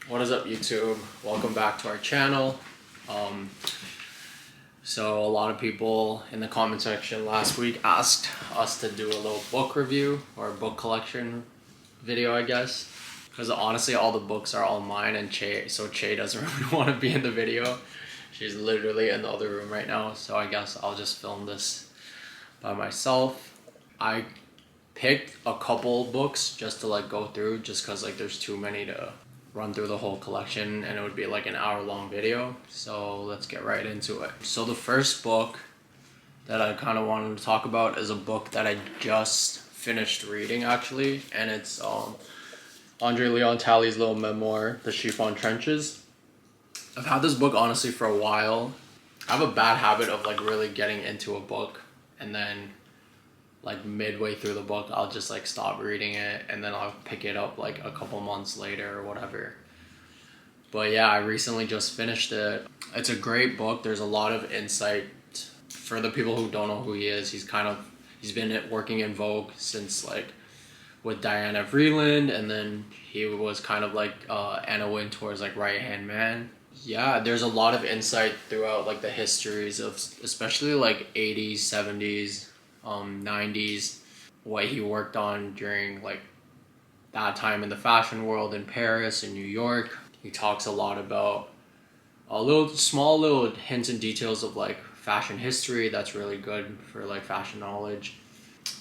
What is up, YouTube? Welcome back to our channel. So a lot of people in the comment section last week asked us to do a little book review or book collection video, I guess. Because honestly, all the books are all mine, and Ché, so Ché doesn't really want to be in the video. She's literally in the other room right now, so I guess I'll just film this by myself. I picked a couple books just to like go through, just because like there's too many to run through the whole collection and it would be like an hour-long video. So let's get right into it. So the first book that I kind of wanted to talk about is a book that I just finished reading actually, and it's Andre Leon Talley's little memoir, The Chiffon Trenches. I've had this book honestly for a while. I have a bad habit of like really getting into a book and then like midway through the book I'll just like stop reading it and then I'll pick it up like a couple months later or whatever. But yeah, I recently just finished it. It's a great book. There's a lot of insight for the people who don't know who he is. He's been working in Vogue since like with Diana Vreeland, and then he was kind of like Anna Wintour's like right hand man. Yeah, there's a lot of insight throughout like the histories of especially like 80s, 70s, 90s, what he worked on during like that time in the fashion world in Paris and New York. He talks a lot about small little hints and details of like fashion history that's really good for like fashion knowledge.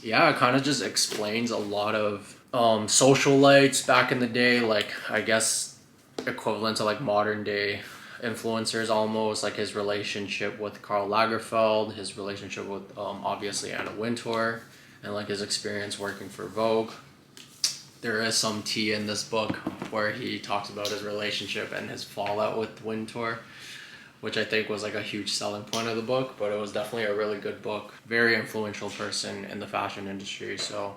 Yeah, it kind of just explains a lot of socialites back in the day, like I guess equivalent to like modern day influencers almost, like his relationship with Karl Lagerfeld, his relationship with obviously Anna Wintour, and like his experience working for Vogue. There is some tea in this book where he talks about his relationship and his fallout with Wintour, which I think was like a huge selling point of the book, but it was definitely a really good book. Very influential person in the fashion industry, so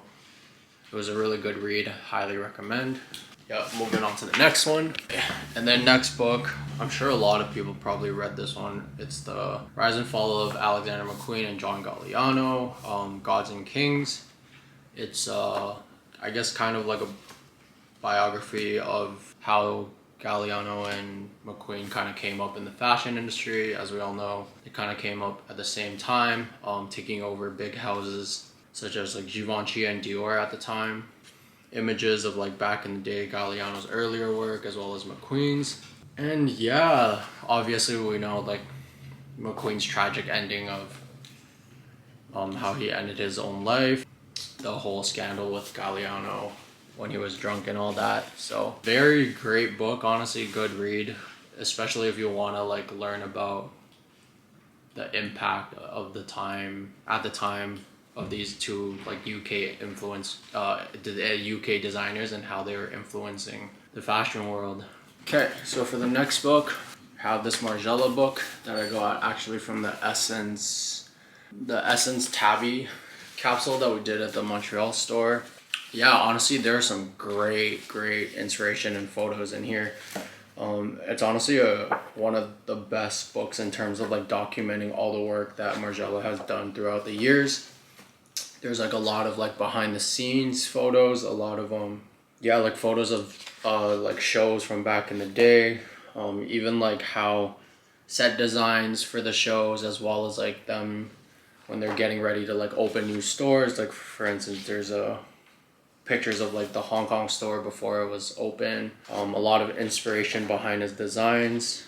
it was a really good read. Highly recommend. Yeah, moving on to the next one. And then next book, I'm sure a lot of people probably read this one. It's The Rise and Fall of Alexander Mcqueen and John Gagliano, Gods and Kings. It's, I guess, kind of like a biography of how Gagliano and Mcqueen kind of came up in the fashion industry. As we all know, they kind of came up at the same time, taking over big houses such as like Givenchy and Dior at the time. Images of like back in the day, Galliano's earlier work as well as Mcqueen's. And yeah, obviously we know like Mcqueen's tragic ending of how he ended his own life, the whole scandal with Gagliano when he was drunk and all that. So very great book, honestly, good read, especially if you want to like learn about the impact of the time at the time of these two like UK UK designers and how they were influencing the fashion world. Okay, so for the next book, I have this Margiela book that I got actually from the Essence Tabby capsule that we did at the Montreal store. Yeah, honestly, there are some great inspiration and photos in here. It's honestly one of the best books in terms of like documenting all the work that Margiela has done throughout the years. There's like a lot of like behind the scenes photos, a lot of like photos of like shows from back in the day, even like how set designs for the shows, as well as like them when they're getting ready to like open new stores. Like for instance, there's pictures of like the Hong Kong store before it was open. A lot of inspiration behind his designs,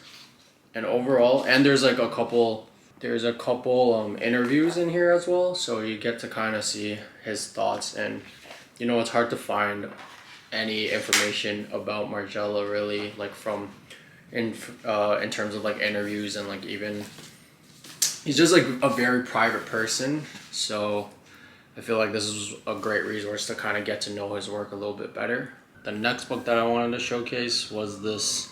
and overall, and there's a couple interviews in here as well, so you get to kind of see his thoughts. And you know, it's hard to find any information about Margiela really, like from in terms of like interviews, and like even he's just like a very private person, so I feel like this is a great resource to kind of get to know his work a little bit better. The next book that I wanted to showcase was this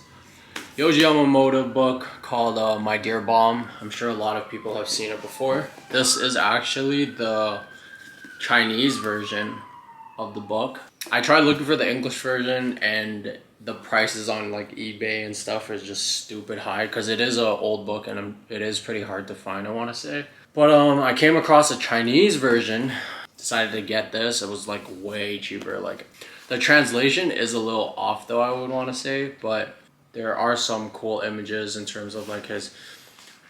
Yoji Yamamoto book called My Dear Bomb. I'm sure a lot of people have seen it before. This is actually the Chinese version of the book. I tried looking for the English version, and the prices on like eBay and stuff is just stupid high because it is an old book and it is pretty hard to find, I want to say. But I came across a Chinese version, decided to get this. It was like way cheaper, like The translation is a little off though, I would want to say, but there are some cool images in terms of like his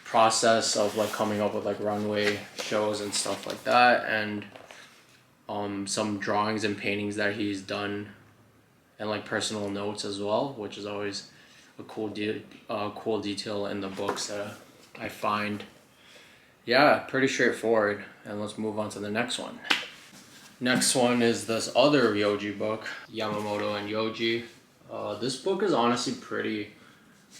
process of like coming up with like runway shows and stuff like that, and some drawings and paintings that he's done, and like personal notes as well, which is always a cool detail in the books that I find. Yeah, pretty straightforward. And let's move on to the next one. Next one is this other Yoji book, Yamamoto and Yoji. This book is honestly pretty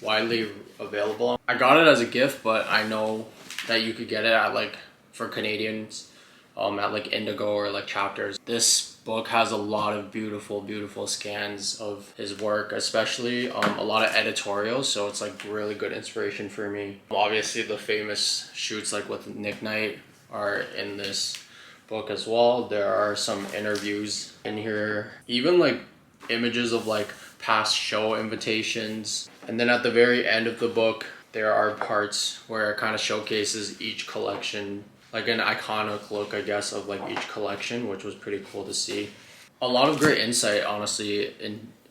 widely available. I got it as a gift, but I know that you could get it at like, for Canadians, at like Indigo or like Chapters. This book has a lot of beautiful scans of his work, especially a lot of editorials, so it's like really good inspiration for me. Obviously the famous shoots like with Nick Knight are in this book as well. There are some interviews in here, even like images of like past show invitations. And then at the very end of the book, there are parts where it kind of showcases each collection, like an iconic look, I guess, of like each collection, which was pretty cool to see. A lot of great insight, honestly,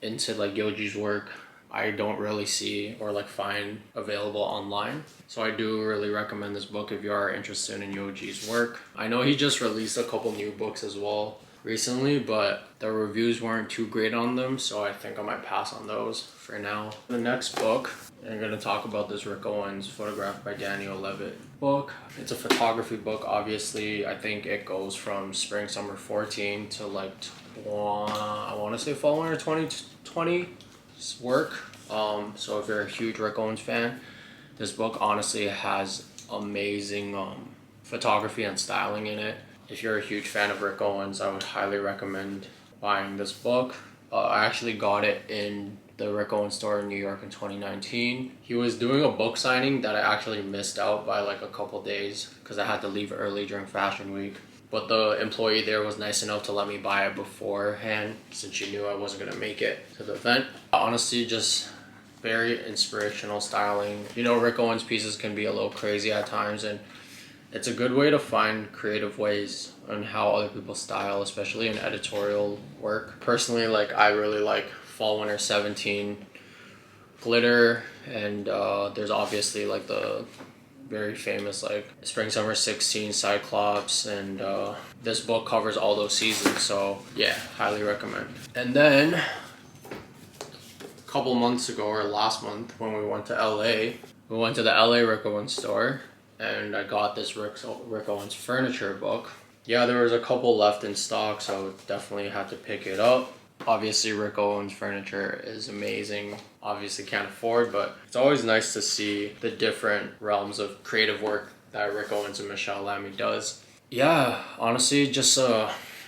into like Yoji's work. I don't really see or like find available online. So I do really recommend this book if you are interested in Yoji's work. I know he just released a couple new books as well recently, but the reviews weren't too great on them, so I think I might pass on those for now. The next book, I'm going to talk about this Rick Owens photographed by Daniel Levitt book. It's a photography book, obviously. I think it goes from spring summer 14 to like I want to say fall winter 2020 work. So if you're a huge Rick Owens fan, this book honestly has amazing photography and styling in it. If you're a huge fan of Rick Owens, I would highly recommend buying this book. I actually got it in the Rick Owens store in New York in 2019. He was doing a book signing that I actually missed out by like a couple days because I had to leave early during Fashion Week. But the employee there was nice enough to let me buy it beforehand since she knew I wasn't going to make it to the event. Honestly, just very inspirational styling. You know, Rick Owens pieces can be a little crazy at times, and it's a good way to find creative ways on how other people style, especially in editorial work. Personally, like I really like Fall Winter 17 glitter, and there's obviously like the very famous like Spring Summer 16 Cyclops, and this book covers all those seasons, so yeah, highly recommend. And then a couple months ago, or last month, when we went to LA, we went to the LA Rick Owens store, and I got this Rick Owens furniture book. Yeah, there was a couple left in stock, so definitely had to pick it up. Obviously, Rick Owens furniture is amazing. Obviously can't afford, but it's always nice to see the different realms of creative work that Rick Owens and Michelle Lamy does. Yeah, honestly, just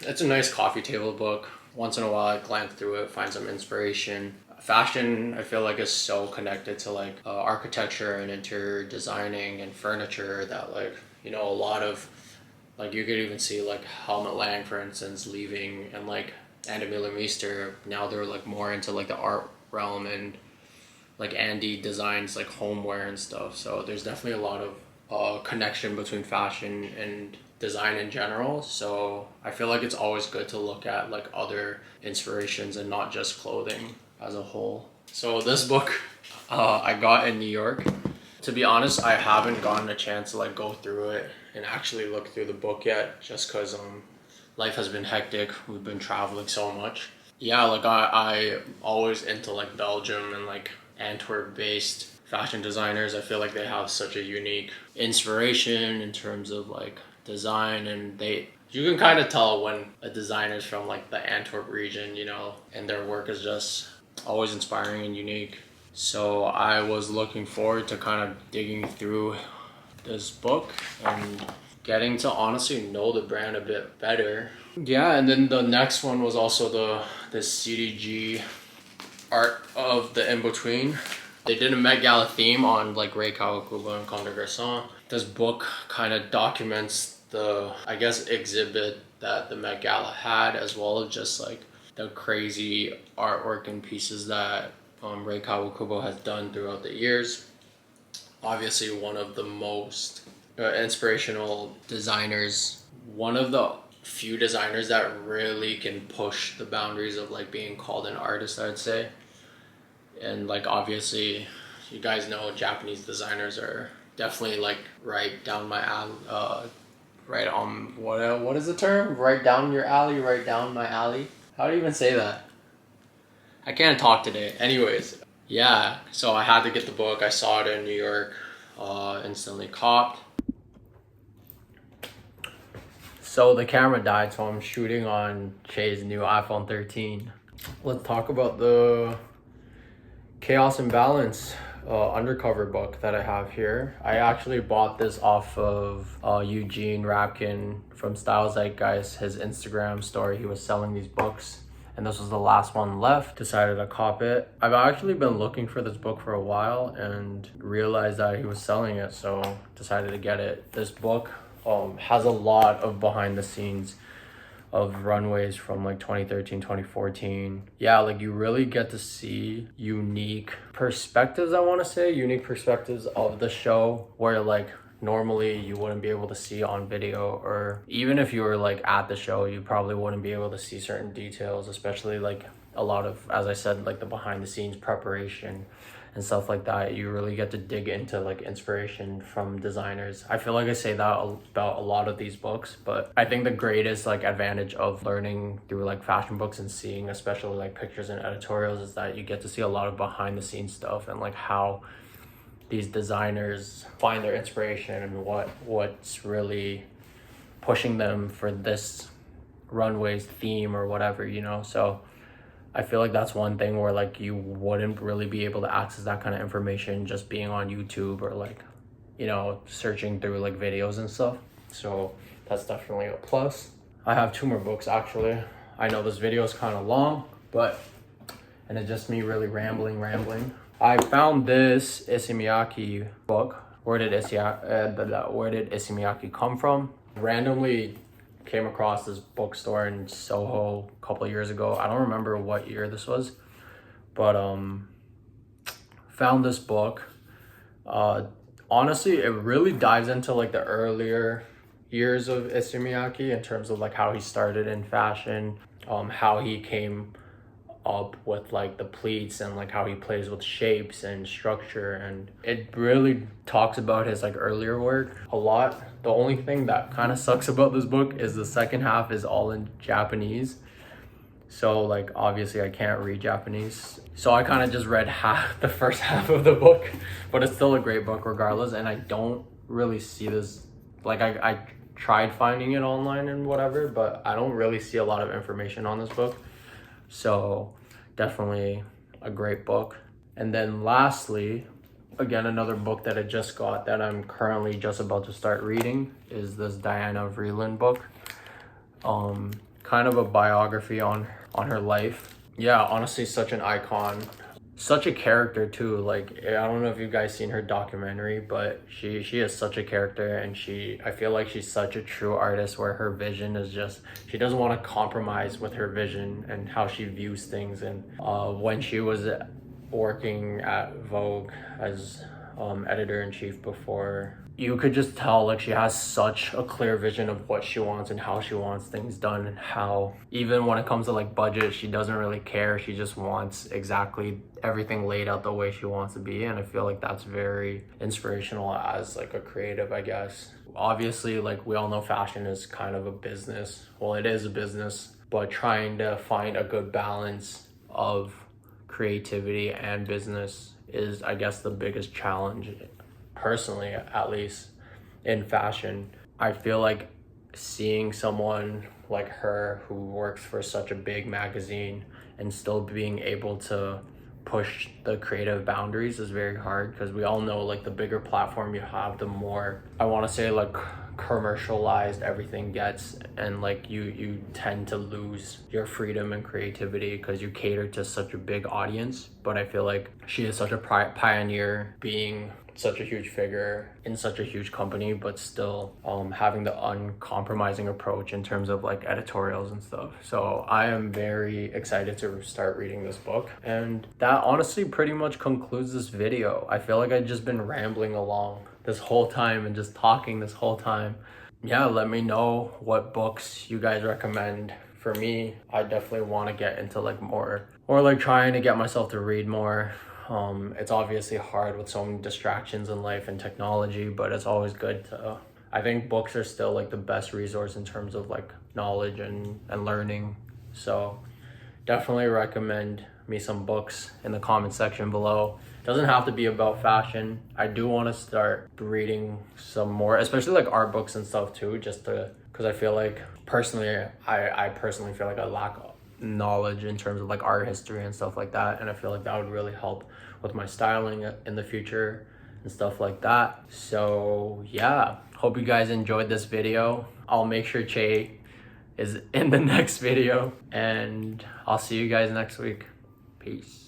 it's a nice coffee table book. Once in a while, I glance through it, find some inspiration. Fashion, I feel like, is so connected to like architecture and interior designing and furniture that, like, you know, a lot of, like, you could even see like Helmut Lang, for instance, leaving, and like Andy Miller-Meester, now they're like more into like the art realm, and like Andy designs like homeware and stuff. So there's definitely a lot of connection between fashion and design in general. So I feel like it's always good to look at like other inspirations and not just clothing as a whole. So this book I got in New York. To be honest, I haven't gotten a chance to like go through it and actually look through the book yet, just because life has been hectic. We've been traveling so much. Yeah, like I always into like Belgium and like Antwerp based fashion designers. I feel like they have such a unique inspiration in terms of like design, and you can kind of tell when a designer's from like the Antwerp region, you know, and their work is just always inspiring and unique. So I was looking forward to kind of digging through this book and getting to honestly know the brand a bit better. Yeah, and then the next one was also the Cdg Art of the In-Between. They did a Met Gala theme on like Rei Kawakubo and Comme des Garçons. This book kind of documents the, I guess, exhibit that the Met Gala had, as well as just like the crazy artwork and pieces that Rei Kawakubo has done throughout the years. Obviously one of the most inspirational designers, one of the few designers that really can push the boundaries of like being called an artist, I'd say. And like obviously you guys know Japanese designers are definitely like right down my alley, right on what is the term? Right down your alley, right down my alley. How do you even say that? I can't talk today. Anyways, yeah, so I had to get the book. I saw it in New York, instantly copped. So the camera died, so I'm shooting on Ché's new iPhone 13. Let's talk about the Chaos and Balance undercover book that I have here. I actually bought this off of Eugene Rapkin from Style Zeitgeist, his Instagram story. He was selling these books, and this was the last one left. Decided to cop it. I've actually been looking for this book for a while and realized that he was selling it, so decided to get it. This book has a lot of behind the scenes of runways from like 2013, 2014. Yeah, like you really get to see unique perspectives, I want to say, unique perspectives of the show where like normally you wouldn't be able to see on video, or even if you were like at the show, you probably wouldn't be able to see certain details, especially like a lot of, as I said, like the behind the scenes preparation and stuff like that. You really get to dig into like inspiration from designers. I feel like I say that about a lot of these books, but I think the greatest like advantage of learning through like fashion books and seeing especially like pictures and editorials is that you get to see a lot of behind the scenes stuff and like how these designers find their inspiration and what's really pushing them for this runway's theme or whatever, you know. So I feel like that's one thing where like you wouldn't really be able to access that kind of information just being on YouTube or like, you know, searching through like videos and stuff. So that's definitely a plus. I have 2 more books actually. I know this video is kind of long, and it's just me really rambling. I found this Issey Miyake book. Where did Issey Miyake come from? Randomly came across this bookstore in Soho a couple of years ago. I don't remember what year this was, but found this book. Honestly, it really dives into like the earlier years of Issey Miyake in terms of like how he started in fashion, how he came up with like the pleats and like how he plays with shapes and structure, and it really talks about his like earlier work a lot. The only thing that kind of sucks about this book is the second half is all in Japanese, so like obviously I can't read Japanese, so I kind of just read the first half of the book, but it's still a great book regardless. And I don't really see this, like I tried finding it online and whatever, but I don't really see a lot of information on this book. So definitely a great book. And then lastly, again, another book that I just got that I'm currently just about to start reading is this Diana Vreeland book. Kind of a biography on her life. Yeah, honestly, such an icon. Such a character too. Like, I don't know if you guys seen her documentary, but she is such a character, and I feel like she's such a true artist where her vision is just, she doesn't want to compromise with her vision and how she views things. And when she was working at Vogue as editor-in-chief before, you could just tell like she has such a clear vision of what she wants and how she wants things done, and how even when it comes to like budget, she doesn't really care. She just wants exactly everything laid out the way she wants to be. And I feel like that's very inspirational as like a creative, I guess. Obviously, like we all know fashion is kind of a business. Well, it is a business, but trying to find a good balance of creativity and business is, I guess, the biggest challenge, personally, at least in fashion. I feel like seeing someone like her who works for such a big magazine and still being able to push the creative boundaries is very hard, because we all know like the bigger platform you have, the more, I want to say, like commercialized everything gets, and like you tend to lose your freedom and creativity because you cater to such a big audience. But I feel like she is such a pioneer, being such a huge figure in such a huge company, but still having the uncompromising approach in terms of like editorials and stuff. So I am very excited to start reading this book. And that honestly pretty much concludes this video. I feel like I've just been rambling along this whole time and just talking this whole time. yeah, let me know what books you guys recommend. For me, I definitely want to get into like more, or like trying to get myself to read more. It's obviously hard with so many distractions in life and technology, but it's always good to, I think books are still like the best resource in terms of like knowledge and learning. So definitely recommend me some books in the comment section below. Doesn't have to be about fashion. I do want to start reading some more, especially like art books and stuff too, just to, because I feel like personally, I personally feel like I lack knowledge in terms of like art history and stuff like that, and I feel like that would really help with my styling in the future and stuff like that. So yeah, hope you guys enjoyed this video. I'll make sure Ché is in the next video, and I'll see you guys next week. Peace.